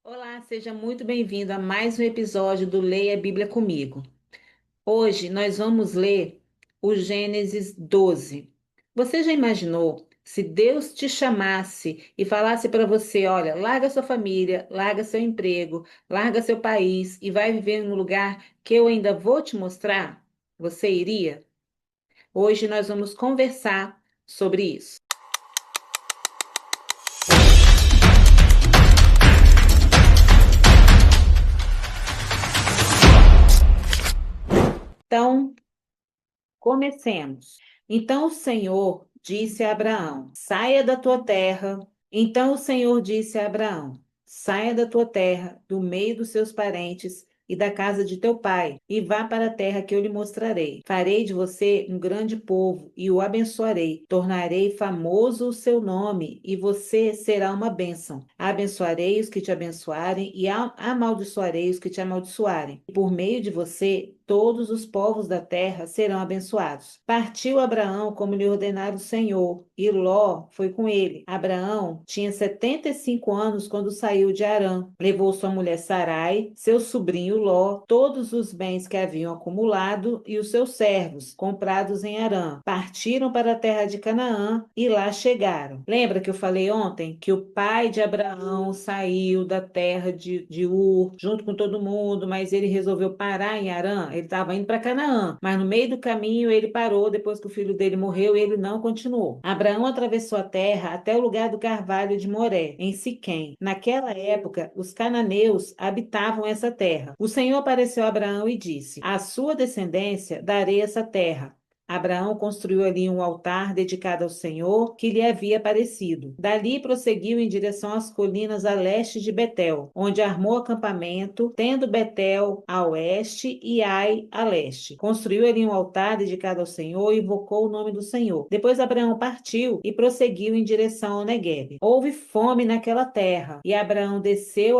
Olá, seja muito bem-vindo a mais um episódio do Leia a Bíblia Comigo. Hoje nós vamos ler o Gênesis 12. Você já imaginou se Deus te chamasse e falasse para você: olha, larga sua família, larga seu emprego, larga seu país e vai viver no lugar que eu ainda vou te mostrar? Você iria? Hoje nós vamos conversar sobre isso. Então, comecemos. Então o Senhor disse a Abraão: saia da tua terra. Então o Senhor disse a Abraão: saia da tua terra, do meio dos seus parentes e da casa de teu pai, e vá para a terra que eu lhe mostrarei. Farei de você um grande povo e o abençoarei. Tornarei famoso o seu nome e você será uma bênção. Abençoarei os que te abençoarem e amaldiçoarei os que te amaldiçoarem. E por meio de você, todos os povos da terra serão abençoados. Partiu Abraão como lhe ordenara o Senhor, e Ló foi com ele. Abraão tinha 75 anos quando saiu de Harã. Levou sua mulher Sarai, seu sobrinho Ló, todos os bens que haviam acumulado e os seus servos, comprados em Harã. Partiram para a terra de Canaã e lá chegaram. Lembra que eu falei ontem que o pai de Abraão saiu da terra de Ur, junto com todo mundo, mas ele resolveu parar em Harã? Ele estava indo para Canaã, mas no meio do caminho ele parou depois que o filho dele morreu e ele não continuou. Abraão atravessou a terra até o lugar do carvalho de Moré, em Siquém. Naquela época, os cananeus habitavam essa terra. O Senhor apareceu a Abraão e disse: à sua descendência darei essa terra. Abraão construiu ali um altar dedicado ao Senhor que lhe havia aparecido. Dali prosseguiu em direção às colinas a leste de Betel, onde armou acampamento, tendo Betel a oeste e Ai a leste. Construiu ali um altar dedicado ao Senhor e invocou o nome do Senhor. Depois Abraão partiu e prosseguiu em direção ao Neguebe. Houve fome naquela terra e Abraão desceu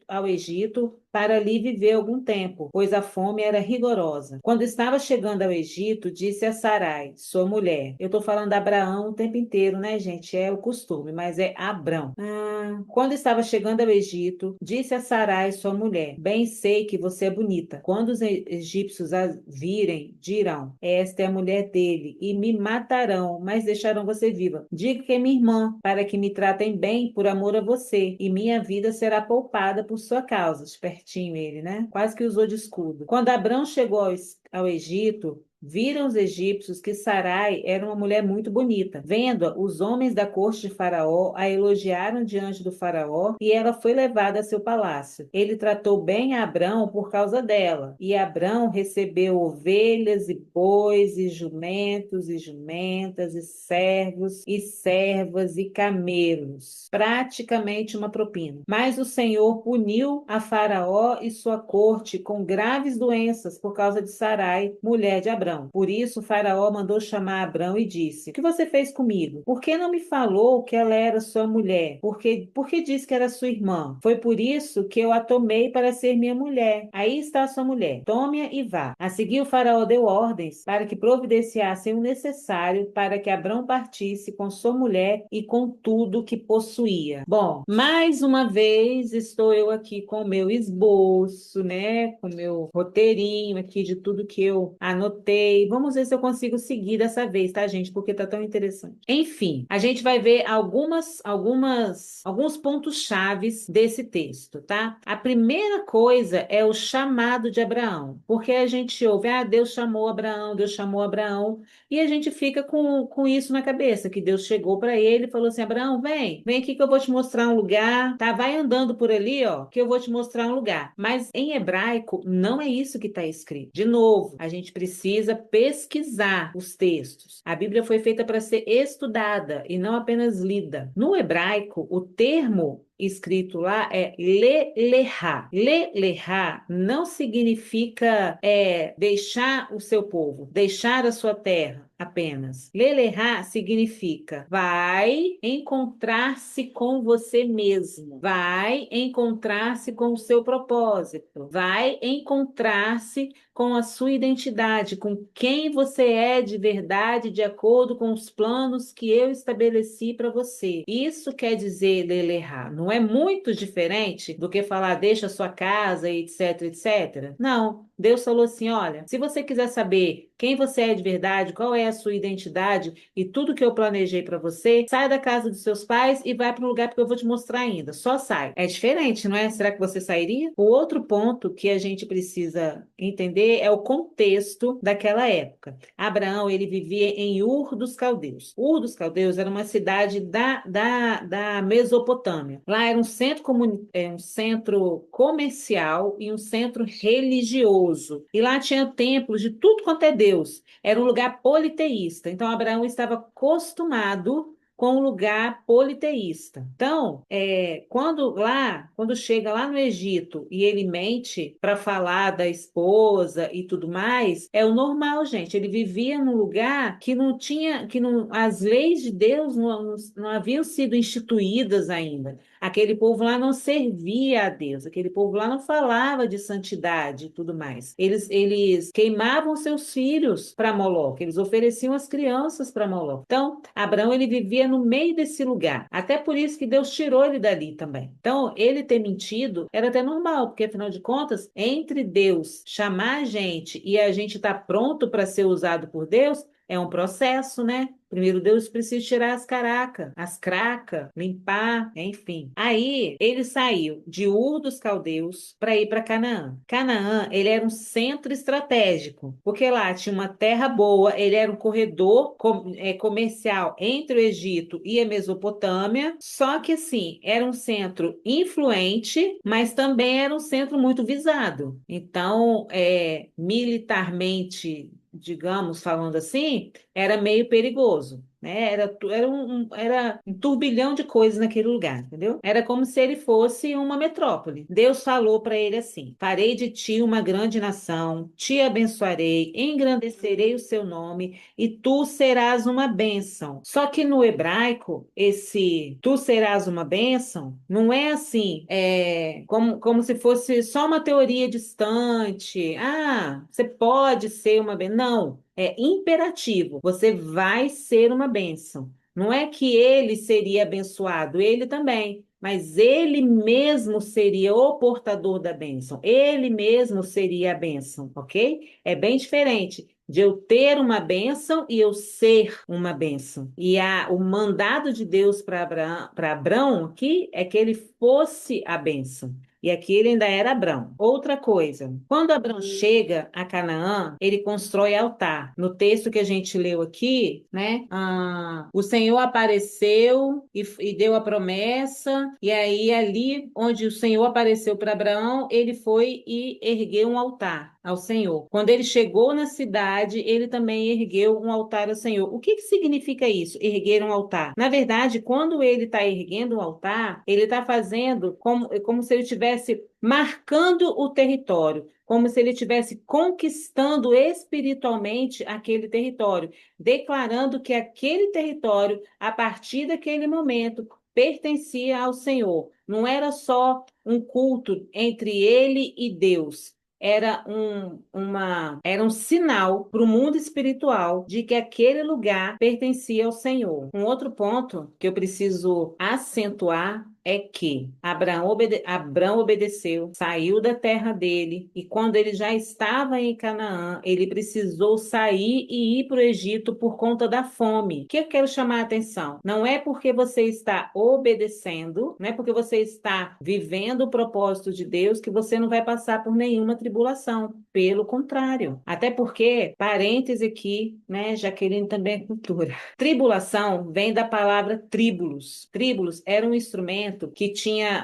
ao Egito para ali viver algum tempo, pois a fome era rigorosa. Quando estava chegando ao Egito, disse a Sarai, sua mulher. Eu estou falando de Abraão o tempo inteiro, né, gente? É o costume, mas é Abrão. Quando estava chegando ao Egito, disse a Sarai, sua mulher: bem sei que você é bonita. Quando os egípcios a virem, dirão: esta é a mulher dele, e me matarão, mas deixarão você viva. Diga que é minha irmã, para que me tratem bem por amor a você, e minha vida será poupada por sua causa. Espertinho ele, né? Quase que usou de escudo. Quando Abrão chegou ao Egito, viram os egípcios que Sarai era uma mulher muito bonita. Vendo-a, os homens da corte de Faraó a elogiaram diante do Faraó e ela foi levada a seu palácio. Ele tratou bem a Abrão por causa dela. E Abrão recebeu ovelhas e bois e jumentos e jumentas e servos e servas e camelos. Praticamente uma propina. Mas o Senhor puniu a Faraó e sua corte com graves doenças por causa de Sarai, mulher de Abrão. Por isso, Faraó mandou chamar Abrão e disse: o que você fez comigo? Por que não me falou que ela era sua mulher? Por que disse que era sua irmã? Foi por isso que eu a tomei para ser minha mulher. Aí está a sua mulher. Tome-a e vá. A seguir, o Faraó deu ordens para que providenciassem o necessário para que Abrão partisse com sua mulher e com tudo que possuía. Bom, mais uma vez estou eu aqui com o meu esboço, né? Com o meu roteirinho aqui de tudo que eu anotei. Vamos ver se eu consigo seguir dessa vez, tá, gente? Porque tá tão interessante. Enfim, a gente vai ver alguns pontos chaves desse texto, tá? A primeira coisa é o chamado de Abraão, porque a gente ouve, Deus chamou Abraão, e a gente fica com isso na cabeça, que Deus chegou para ele e falou assim: Abraão, vem aqui que eu vou te mostrar um lugar, tá? Vai andando por ali, ó, que eu vou te mostrar um lugar. Mas em hebraico não é isso que está escrito. De novo, a gente precisa pesquisar os textos. A Bíblia foi feita para ser estudada e não apenas lida. No hebraico, o termo escrito lá é le-lerá. Le-lerá não significa deixar o seu povo, deixar a sua terra apenas. Lelerá significa vai encontrar-se com você mesmo, vai encontrar-se com o seu propósito, vai encontrar-se com a sua identidade, com quem você é de verdade, de acordo com os planos que eu estabeleci para você. Isso quer dizer lelerá. Não é muito diferente do que falar deixa a sua casa, etc, etc. Não. Deus falou assim: olha, se você quiser saber quem você é de verdade, qual é a sua identidade e tudo que eu planejei para você, sai da casa dos seus pais e vai para um lugar porque eu vou te mostrar ainda. Só sai. É diferente, não é? Será que você sairia? O outro ponto que a gente precisa entender é o contexto daquela época. Abraão, ele vivia em Ur dos Caldeus. Ur dos Caldeus era uma cidade da Mesopotâmia. Lá era um um centro comercial e um centro religioso. E lá tinha templos de tudo quanto é Deus. Era um lugar politeísta. Então, Abraão estava acostumado com um lugar politeísta. Então, quando chega lá no Egito e ele mente para falar da esposa e tudo mais, é o normal, gente. Ele vivia num lugar que não tinha, que não, as leis de Deus não haviam sido instituídas ainda. Aquele povo lá não servia a Deus, aquele povo lá não falava de santidade e tudo mais. Eles queimavam seus filhos para Moloque, eles ofereciam as crianças para Moloque. Então, Abraão ele vivia no meio desse lugar. Até por isso que Deus tirou ele dali também. Então, ele ter mentido era até normal, porque afinal de contas, entre Deus chamar a gente e a gente estar pronto para ser usado por Deus, é um processo, né? Primeiro Deus precisa tirar as cracas, limpar, enfim. Aí ele saiu de Ur dos Caldeus para ir para Canaã. Canaã, ele era um centro estratégico, porque lá tinha uma terra boa, ele era um corredor comercial entre o Egito e a Mesopotâmia, só que assim, era um centro influente, mas também era um centro muito visado. Então, militarmente, digamos, falando assim, era meio perigoso, né? Era um turbilhão de coisas naquele lugar, entendeu? Era como se ele fosse uma metrópole. Deus falou para ele assim: farei de ti uma grande nação, te abençoarei, engrandecerei o seu nome e tu serás uma bênção. Só que no hebraico, esse tu serás uma bênção não é assim, como se fosse só uma teoria distante. Ah, você pode ser uma bênção. Não, é imperativo. Você vai ser uma bênção. Não é que ele seria abençoado, ele também. Mas ele mesmo seria o portador da bênção. Ele mesmo seria a bênção, ok? É bem diferente de eu ter uma bênção e eu ser uma bênção. E o mandado de Deus para Abraão aqui é que ele fosse a bênção. E aqui ele ainda era Abrão. Outra coisa, quando Abrão chega a Canaã, ele constrói altar. No texto que a gente leu aqui, né? O Senhor apareceu e deu a promessa, e aí ali onde o Senhor apareceu para Abraão, ele foi e ergueu um altar ao Senhor. Quando ele chegou na cidade, ele também ergueu um altar ao Senhor. O que que significa isso? Erguer um altar. Na verdade, quando ele está erguendo um altar, ele está fazendo como se ele estivesse marcando o território, como se ele estivesse conquistando espiritualmente aquele território, declarando que aquele território, a partir daquele momento, pertencia ao Senhor. Não era só um culto entre ele e Deus. Era um sinal para o mundo espiritual de que aquele lugar pertencia ao Senhor. Um outro ponto que eu preciso acentuar é que Abraão obedeceu, saiu da terra dele, e quando ele já estava em Canaã, ele precisou sair e ir para o Egito por conta da fome. O que eu quero chamar a atenção? Não é porque você está obedecendo, não é porque você está vivendo o propósito de Deus que você não vai passar por nenhuma tribulação. Pelo contrário. Até porque, parêntese aqui, né? Jaqueline também é cultura. Tribulação vem da palavra tríbulos. Tríbulos era um instrumento que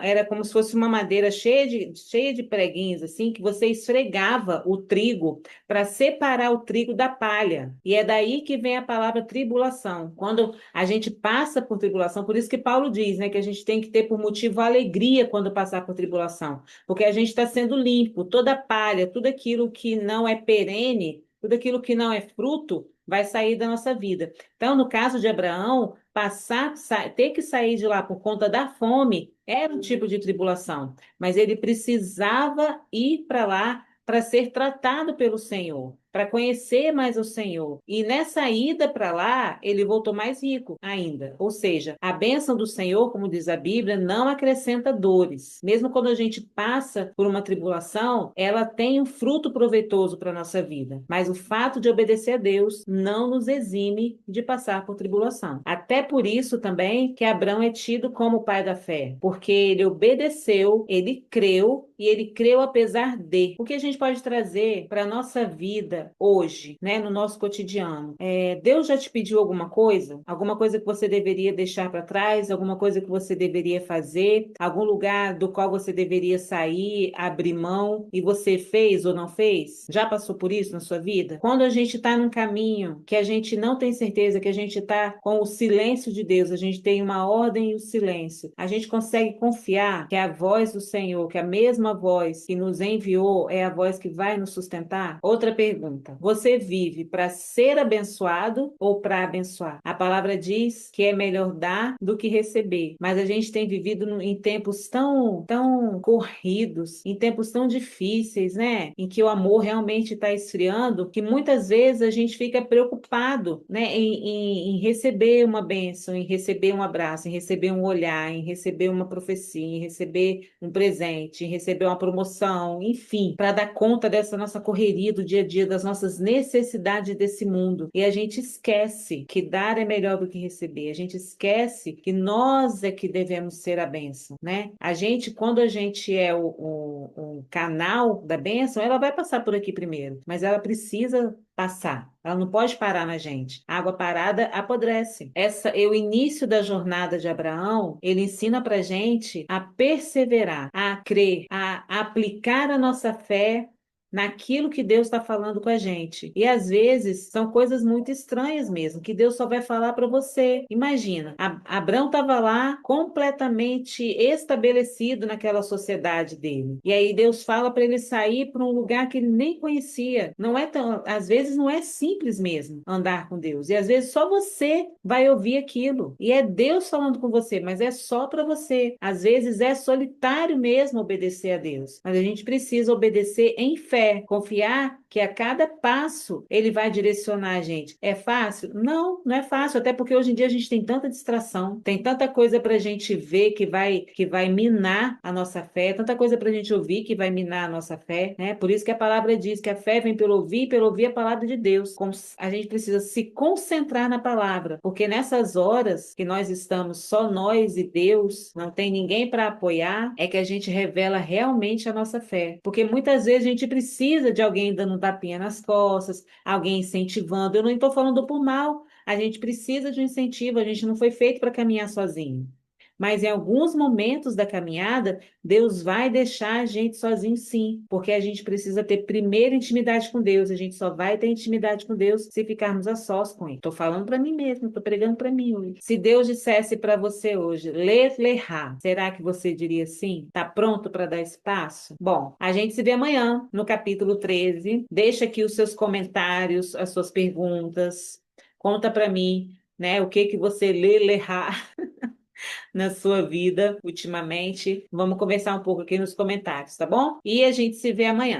era como se fosse uma madeira cheia de preguinhos, assim, que você esfregava o trigo para separar o trigo da palha. E é daí que vem a palavra tribulação. Quando a gente passa por tribulação, por isso que Paulo diz, né, que a gente tem que ter por motivo a alegria quando passar por tribulação, porque a gente está sendo limpo, toda palha, tudo aquilo que não é perene, tudo aquilo que não é fruto, vai sair da nossa vida. Então, no caso de Abraão, ter que sair de lá por conta da fome era um tipo de tribulação, mas ele precisava ir para lá para ser tratado pelo Senhor. para conhecer mais o Senhor. E nessa ida para lá, ele voltou mais rico ainda. Ou seja, a bênção do Senhor, como diz a Bíblia, não acrescenta dores. Mesmo quando a gente passa por uma tribulação, ela tem um fruto proveitoso para a nossa vida. Mas o fato de obedecer a Deus não nos exime de passar por tribulação. Até por isso também que Abraão é tido como o pai da fé, porque ele obedeceu, ele creu e ele creu apesar de. O que a gente pode trazer para a nossa vida hoje, né, no nosso cotidiano? Deus já te pediu alguma coisa? Alguma coisa que você deveria deixar para trás? Alguma coisa que você deveria fazer? Algum lugar do qual você deveria sair, abrir mão e você fez ou não fez? Já passou por isso na sua vida? Quando a gente está num caminho que a gente não tem certeza, que a gente está com o silêncio de Deus, a gente tem uma ordem e o silêncio, a gente consegue confiar que a voz do Senhor, que a mesma voz que nos enviou é a voz que vai nos sustentar? Outra pergunta: você vive para ser abençoado ou para abençoar? A palavra diz que é melhor dar do que receber, mas a gente tem vivido em tempos tão corridos, em tempos tão difíceis, né? Em que o amor realmente está esfriando, que muitas vezes a gente fica preocupado, né, em receber uma bênção, em receber um abraço, em receber um olhar, em receber uma profecia, em receber um presente, em receber uma promoção, enfim, para dar conta dessa nossa correria do dia a dia, das nossas necessidades desse mundo. E a gente esquece que dar é melhor do que receber. A gente esquece que nós é que devemos ser a bênção, né? A gente, quando a gente é o canal da bênção, ela vai passar por aqui primeiro, mas ela precisa passar. Ela não pode parar na gente. A água parada apodrece. Essa é o início da jornada de Abraão. Ele ensina para gente a perseverar, a crer, a aplicar a nossa fé naquilo que Deus está falando com a gente. E às vezes são coisas muito estranhas mesmo, que Deus só vai falar para você. Imagina, Abraão estava lá completamente estabelecido naquela sociedade dele. E aí Deus fala para ele sair para um lugar que ele nem conhecia. Não é tão, às vezes não é simples mesmo andar com Deus. E às vezes só você vai ouvir aquilo. E é Deus falando com você, mas é só para você. Às vezes é solitário mesmo obedecer a Deus. Mas a gente precisa obedecer em fé, confiar que a cada passo ele vai direcionar a gente. É fácil? Não, não é fácil, até porque hoje em dia a gente tem tanta distração, tem tanta coisa para a gente ver que vai minar a nossa fé, tanta coisa para a gente ouvir que vai minar a nossa fé, né? Por isso que a palavra diz que a fé vem pelo ouvir a palavra de Deus. A gente precisa se concentrar na palavra, porque nessas horas que nós estamos só nós e Deus, não tem ninguém para apoiar, é que a gente revela realmente a nossa fé. Porque muitas vezes a gente precisa de alguém dando um tapinha nas costas, alguém incentivando. Eu não estou falando por mal, a gente precisa de um incentivo, a gente não foi feito para caminhar sozinho. Mas em alguns momentos da caminhada, Deus vai deixar a gente sozinho, sim, porque a gente precisa ter primeiro intimidade com Deus. A gente só vai ter intimidade com Deus se ficarmos a sós com Ele. Estou falando para mim mesmo, estou pregando para mim hoje. Se Deus dissesse para você hoje, lerá, será que você diria sim? Está pronto para dar espaço? Bom, a gente se vê amanhã no capítulo 13. Deixa aqui os seus comentários, as suas perguntas. Conta para mim, né, o que que você lerá na sua vida ultimamente. Vamos conversar um pouco aqui nos comentários, tá bom? E a gente se vê amanhã.